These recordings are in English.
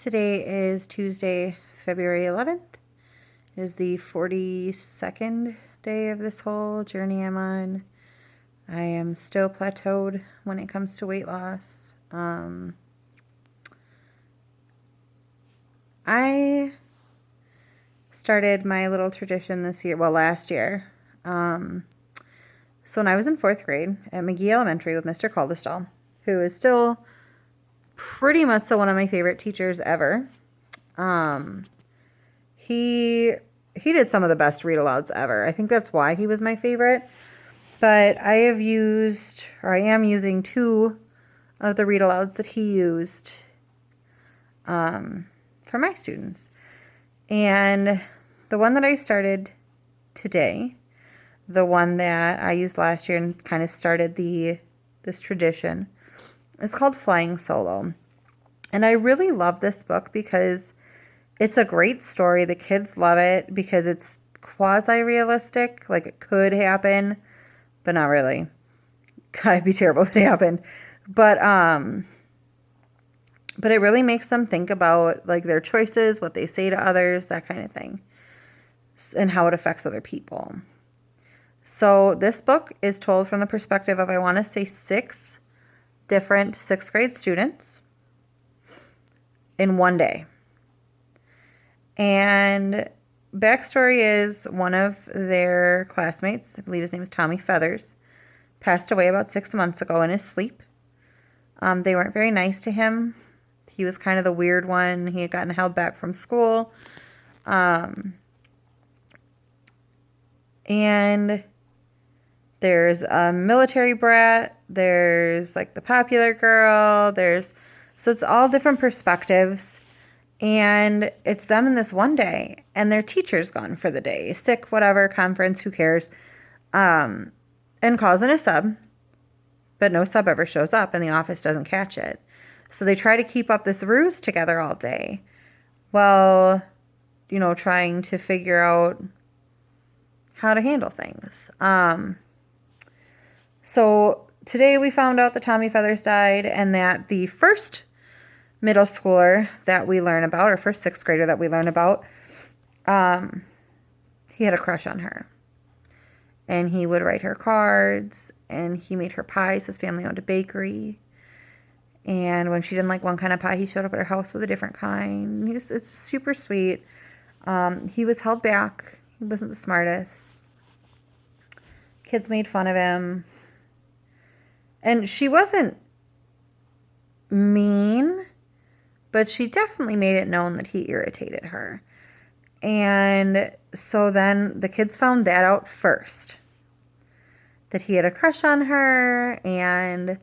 Today is Tuesday, February 11th. It is the 42nd day of this whole journey I'm on. I am still plateaued when it comes to weight loss. I started my little tradition this year, last year. So when I was in 4th grade at McGee Elementary with Mr. Caldestall, who is still pretty much so one of my favorite teachers ever. He did some of the best read alouds ever. I think that's why he was my favorite. But I am using 2 of the read alouds that he used for my students. And the one that I started today, the one that I used last year and kind of started this tradition, is called Flying Solo. And I really love this book because it's a great story. The kids love it because it's quasi-realistic. Like, it could happen, but not really. It'd be terrible if it happened. But it really makes them think about, like, their choices, what they say to others, that kind of thing, and how it affects other people. So this book is told from the perspective of, I want to say, 6 different 6th grade students in one day. And backstory is one of their classmates, I believe his name is Tommy Feathers, passed away about 6 months ago in his sleep. They weren't very nice to him. He was kind of the weird one. He had gotten held back from school. And there's a military brat. There's like the popular girl. So it's all different perspectives. And it's them in this one day. And their teacher's gone for the day. Sick, whatever, conference, who cares. And calls in a sub. But no sub ever shows up and the office doesn't catch it. So they try to keep up this ruse together all day. Well, trying to figure out how to handle things. So today we found out that Tommy Feathers died and that the first middle schooler that we learn about, or first 6th grader that we learn about, he had a crush on her. And he would write her cards, and he made her pies. His family owned a bakery. And when she didn't like one kind of pie, he showed up at her house with a different kind. It's super sweet. He was held back. He wasn't the smartest. Kids made fun of him. And she wasn't mean, but she definitely made it known that he irritated her. And so then the kids found that out first. That he had a crush on her and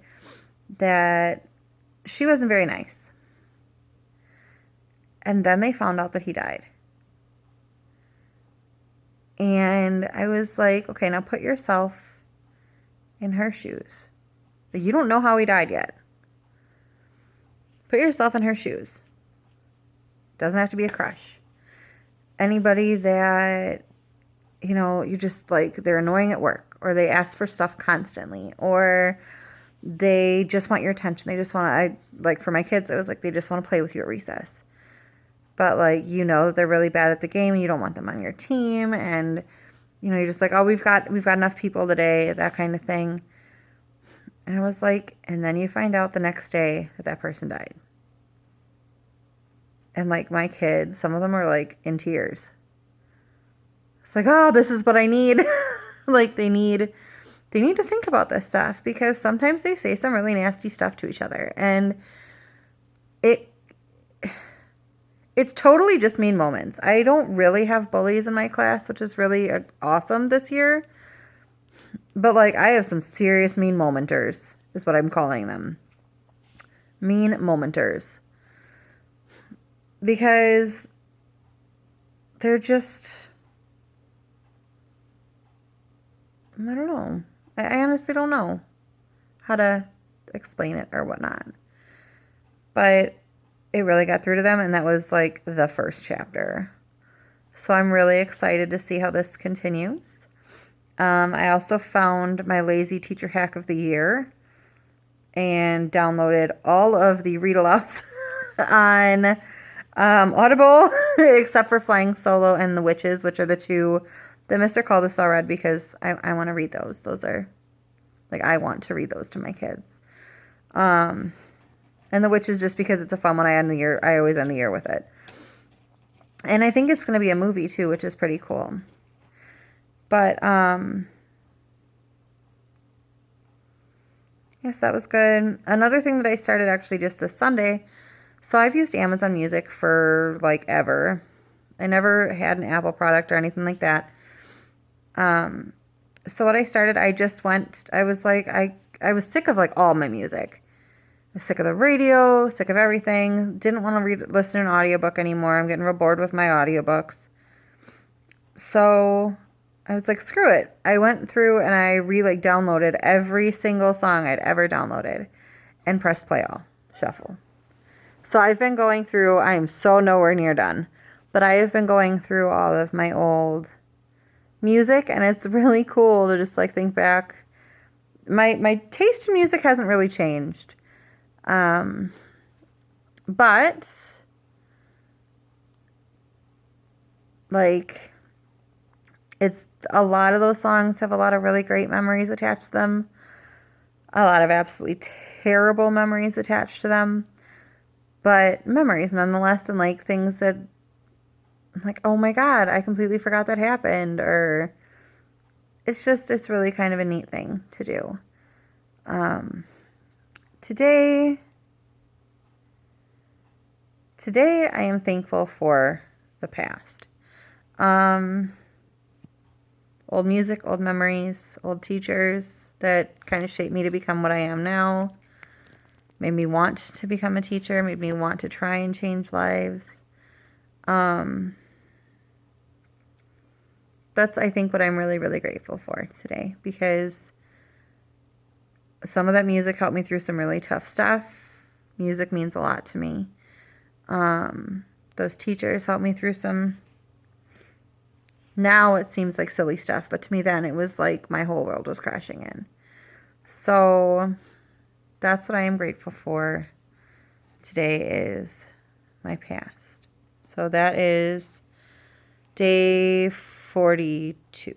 that she wasn't very nice. And then they found out that he died. And I was like, okay, now put yourself in her shoes. You don't know how he died yet. Put yourself in her shoes. Doesn't have to be a crush. Anybody that, you just like, they're annoying at work, or they ask for stuff constantly, or they just want your attention. They just want to, for my kids, it was like they just want to play with you at recess. But they're really bad at the game and you don't want them on your team. And, you're just like, oh, we've got enough people today, that kind of thing. And I was like, and then you find out the next day that person died. And my kids, some of them are in tears. It's like, oh, this is what I need. They need to think about this stuff because sometimes they say some really nasty stuff to each other. And it's totally just mean moments. I don't really have bullies in my class, which is really awesome this year. But I have some serious mean momenters, is what I'm calling them. Mean momenters. Because they're just, I don't know. I honestly don't know how to explain it or whatnot. But it really got through to them, and that was the first chapter. So I'm really excited to see how this continues. I also found my lazy teacher hack of the year and downloaded all of the read alouds on Audible, except for Flying Solo and The Witches, which are the two that Mr. Caldesal read because I want to read those. Those are, like, I want to read those to my kids. And The Witches just because it's a fun one. I always end the year with it. And I think it's going to be a movie too, which is pretty cool. But, yes, that was good. Another thing that I started actually just this Sunday. So I've used Amazon Music for like ever. I never had an Apple product or anything like that. So what I started, I was like, I was sick of like all my music. I was sick of the radio, sick of everything. Didn't want to listen to an audiobook anymore. I'm getting real bored with my audiobooks. So I was like, screw it. I went through and I downloaded every single song I'd ever downloaded and pressed play all, shuffle. So I've been going through, I am so nowhere near done, but I have been going through all of my old music, and it's really cool to just like think back. My taste in music hasn't really changed. But like it's a lot of those songs have a lot of really great memories attached to them. A lot of absolutely terrible memories attached to them. But memories nonetheless, and like things that I'm like, oh my God, I completely forgot that happened. Or it's really kind of a neat thing to do. Today I am thankful for the past. Old music, old memories, old teachers that kind of shaped me to become what I am now. Made me want to become a teacher, made me want to try and change lives. That's, I think, what I'm really, really grateful for today, because some of that music helped me through some really tough stuff. Music means a lot to me. Those teachers helped me through some, now it seems like silly stuff, but to me then it was like my whole world was crashing in. So that's what I am grateful for today, is my past. So that is day 42.